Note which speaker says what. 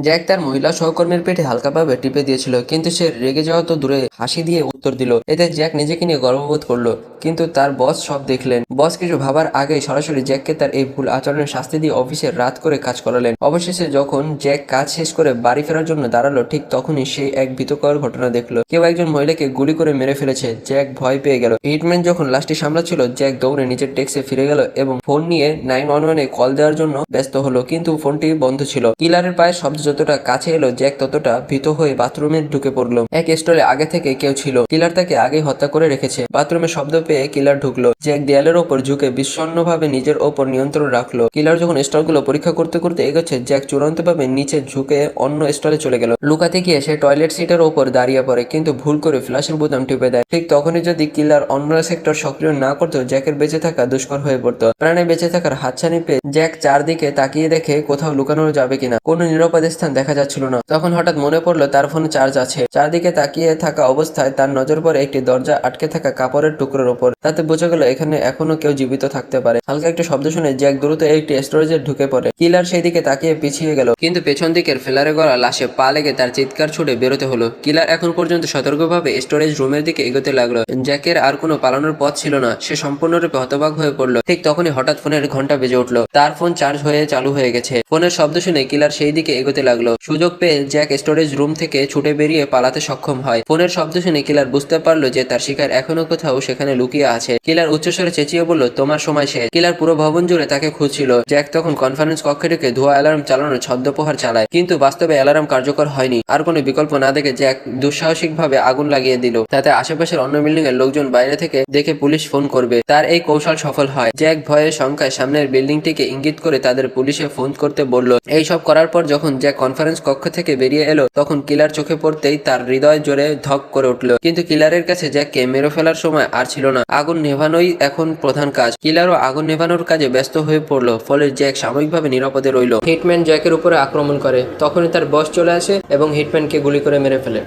Speaker 1: Jack তার মহিলা সহকর্মীর পেটে হালকাভাবে টিপে দিয়েছিল, কিন্তু সে রেগে যাওয়া তো দূরে হাসি দিয়ে উত্তর দিল। এতে জ্যাক নিজেকে নিয়ে গর্ববোধ করলো, কিন্তু তার বস সব দেখলেন। বস কিছু ভাবার আগেই সরাসরি জ্যাককে তার এই ভুল আচরণের শাস্তি দিয়ে অফিসে রাত করে কাজ করালেন। অবশেষে যখন জ্যাক কাজ শেষ করে বাড়ি ফেরার জন্য দাঁড়ালো, ঠিক তখনই সে এক ভীতকর ঘটনা দেখলো। কেউ একজন মহিলাকে গুলি করে মেরে ফেলেছে। জ্যাক ভয় পেয়ে গেল। হিটম্যান যখন লাশটি সামলাচ্ছিল, জ্যাক দৌড়ে নিজের ডেস্কে ফিরে গেল এবং ফোন নিয়ে 911-এ কল দেওয়ার জন্য ব্যস্ত হলো, কিন্তু ফোনটি বন্ধ ছিল। কিলারের পায়ের শব্দ যতটা কাছে এলো, জ্যাক ততটা ভীত হয়ে বাথরুমে ঢুকে পড়লো। এক স্টলে আগে থেকে কেউ ছিল। কিলার তাকে আগেই হত্যা করে রেখেছে। বাথরুমে শব্দ পেয়ে কিলার ঢুকলো। জ্যাক দেয়ালের ওপর ঝুঁকে বিষণ্ণভাবে নিজের ওপর নিয়ন্ত্রণ রাখলো। কিলার যখন স্টলগুলো পরীক্ষা করতে করতে এগোচ্ছে, জ্যাক চূড়ান্তভাবে নিচে ঝুঁকে অন্য স্টলে চলে গেল। লুকাতে গিয়ে সে টয়লেট সিটের ওপর দাঁড়িয়ে পড়ে, কিন্তু ভুল করে ফ্ল্যাশের বোতাম টিপে দেয়। ঠিক তখনই যদি কিলার অন্য সেক্টর সক্রিয় না করতো, জ্যাকের বেঁচে থাকা দুষ্কর হয়ে পড়তো। প্রাণে বেঁচে থাকার হাতছানি পেয়ে জ্যাক চারদিকে তাকিয়ে দেখে কোথাও লুকানো যাবে কিনা। কোনো নিরাপদ স্থান দেখা যাচ্ছিল না। তখন হঠাৎ মনে পড়লো তার ফোনে চার্জ আছে। চারদিকে তাকিয়ে থাকা অবস্থায় তার নজর পড়ে একটি দরজা আটকে থাকা কাপড়ের টুকরোর ওপর। তাতে বোঝা গেল এখানে এখনো কেউ জীবিত থাকতে পারে। হালকা একটা শব্দ শুনে জ্যাক দ্রুত একটি স্টোরেজে ঢুকে পড়ে। কিলার সেই দিকে তাকিয়ে পিছিয়ে গেল, কিন্তু পেছন দিকের ফেলারে গড়া লাশে পা লেগে তার চিৎকার ছুটে বেরোতে হলো। কিলার এখন পর্যন্ত সতর্কভাবে স্টোরেজ রুমের দিকে এগোতে লাগলো। জ্যাকের আর কোনো পালানোর পথ ছিল না। সে সম্পূর্ণরূপে হতবাক হয়ে পড়লো। ঠিক তখনই হঠাৎ ফোনের ঘন্টা বেজে উঠলো। তার ফোন চার্জ হয়ে চালু হয়ে গেছে। ফোনের শব্দ শুনে কিলার সেই দিকে এগোতে লাগলো। সুযোগ পেয়ে জ্যাক স্টোরেজ রুম থেকে ছুটে বেরিয়ে পালাতে সক্ষম হয়। ফোনের শব্দ শুনে কিলার বুঝতে পারলো যে তার শিকার এখনো কোথাও সেখানে লুকিয়ে আছে। কিলার উচ্চস্বরে চেঁচিয়ে বলল, তোমার সময় শেষ। কিলার পুরো ভবন জুড়ে তাকে খুঁজছিল। জ্যাক তখন কনফারেন্স কক্ষে ঢুকে ধোয়া অ্যালার্ম চালানোর ছদ্মপ্রহার চালায়, কিন্তু বাস্তবে অ্যালার্ম কার্যকর হয়নি। আর কোনো বিকল্প না দেখে জ্যাক দুঃসাহসিকভাবে আগুন লাগিয়ে দিল, যাতে আশেপাশের অন্য বিল্ডিং এর লোকজন বাইরে থেকে দেখে পুলিশ ফোন করবে। তার এই কৌশল সফল হয়। জ্যাক ভয়ের শঙ্কায় সামনের বিল্ডিংটিকে ইঙ্গিত করে তাদের পুলিশে ফোন করতে বলল। এইসব করার পর যখন জ্যাক কনফারেন্স কক্ষ থেকে বেরিয়ে এলো, তখন কিলার চোখে পড়তেই তার হৃদয় জোরে ধক করে উঠল। কিন্তু কিলারের কাছে জ্যাককে মেরে ফেলার সময় আর ছিল না। আগুন নেভানোই এখন প্রধান কাজ। কিলারও আগুন নেভানোর কাজে ব্যস্ত হয়ে পড়লো, ফলে জ্যাক সাময়িকভাবে নিরাপদে রইল। হিটম্যান জ্যাকের উপরে আক্রমণ করে। তখনই তার বস চলে আসে এবং হিটম্যানকে গুলি করে মেরে ফেলে।